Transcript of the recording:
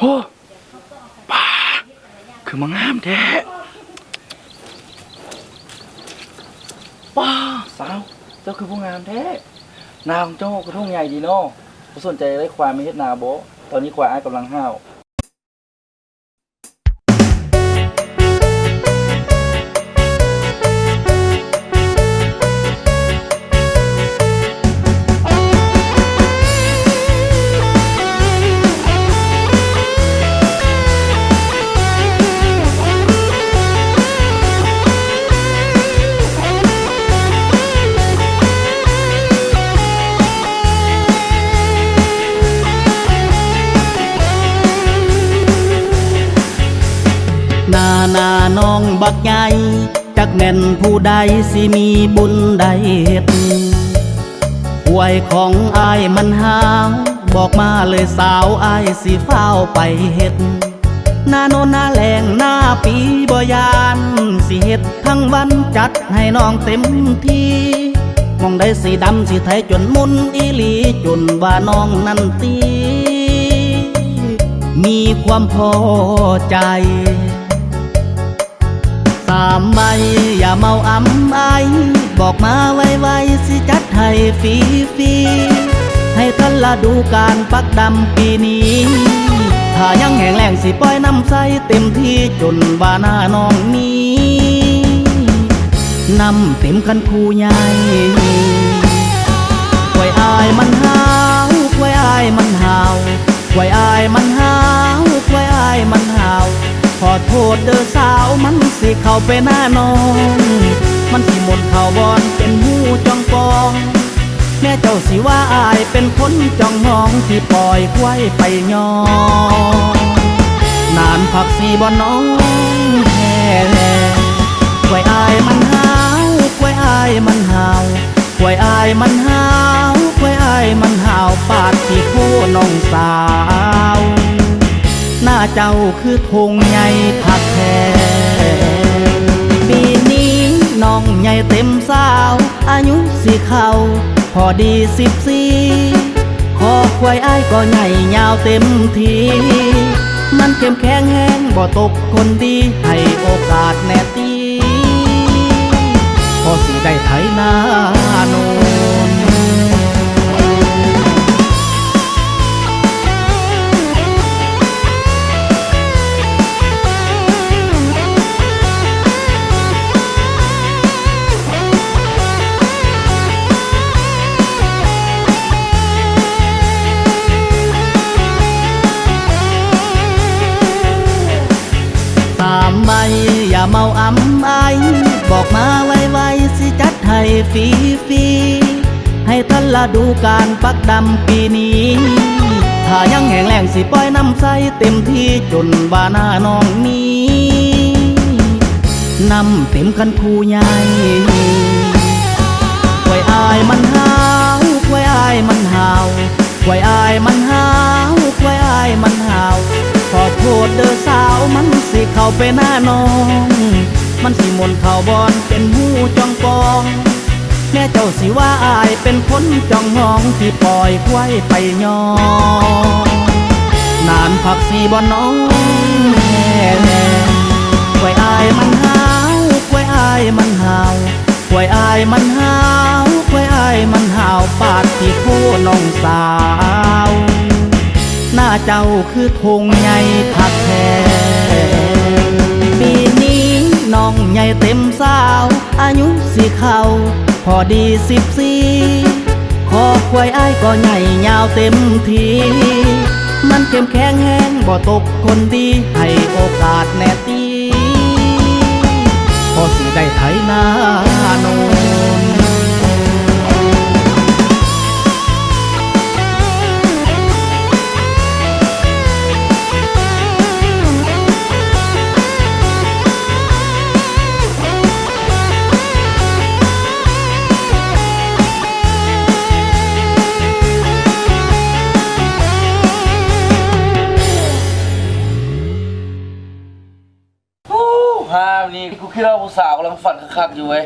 อ้ป้าคือมังงามแท้ป้าสาวเจ้าคือผู้งามแท้นาของเจ้ากระทุ่งใหญ่ดีเนาะบ่สนใจได้ควายไม่เฮ็ดนาบ่ตอนนี้ควายอ้ายกำลังห้าวนาน้องบักใหญ่จักแม่นผู้ใดสิมีบุญใดเฮ็ดหวยของอายมันหาวบอกมาเลยสาวอายสิเฝ้าไปเฮ็ดหน้าโนนหน้าแหลงหน้าปีบ่ยานสิเฮ็ดทั้งวันจัดให้น้องเต็มที่มองได้สีดำสีไทยจนมุนอีหลีจนว่าน้องนั้นตีมีความพอใจสามใบอย่าเมาอ้ำไอบอกมาไวๆสิจัดให้ฟรีให้ทันละดูการปักดำปีนี้ถ้ายังแห้งแล้งสิปล่อยน้ำใสเต็มที่จนว่าหน้าน้องนี้น้ำเต็มคันคูใหญ่ไว้อายมันหาวไว้อายมันหาวไว้อายมันหาวไว้อายมันหาวขอโทษเด้อสาวมันสิเข้าไปหน้าน้องมันสิหมดเข่าบอนเป็นหูจองปองแม่เจ้าสิว่าอายเป็นคนจองมองที่ปล่อยไว้ไปยอนานพักสีบ่น้องแท้ไว้อายมันหาวไว้อายมันหาวไว้อายมันหาวไว้อายมันหาวปาดที่โคน้องสาวหน้าเจ้าคือธงใหญ่คักแท้ปีนี้น้องใหญ่เต็มสาวอายุสิเข้าพอดี14ขอควายอ้ายก็ใหญ่ยาวเต็มทีมันเข้มแข็งแห้งบ่ตกคนดีให้โอกาสแน่ตีพอสิได้ไถนาโนนอย่าเมาอ้ำไอบอกมาไวๆสิจัดให้ฟรีให้ทันละดูการปักดำปีนี้ถ้ายังแห้งแล้งสิปล่อยน้ำใสเต็มที่จนว่าหน้าน้องนี้น้ำเต็มคันคูใหญ่ไว้อายมันหาวไว้อายมันหาวไว้อายมันหาวไว้อายมันหาวขอโทษเด้อสาวมันสิเข้าไปหน้าน้องมันสิหมนเข่าบอนเป็นหูจองปองแม่เจ้าสิว่าอายเป็นคนจองมองที่ปล่อยไว้ไปยอนานพักสีบ่น้องแท้ไว้อายมันหาวไว้อายมันหาวไว้อายมันหาวไว้อายมันหาวปาดที่โคน้องสาวหน้าเจ้าคือธงใหญ่คักแท้ปีนี้น้องใหญ่เต็มสาวอายุสิเข้าพอดี14ขอควายอ้ายก็ใหญ่ยาวเต็มทีมันเข้มแข็งแห้งบ่ตกคนดีให้โอกาสแน่ตีพอสิได้ไถนาโนนภาพนี้กูคิดว่าผู้สาวกำลังฝันคักๆอยู่เว้ย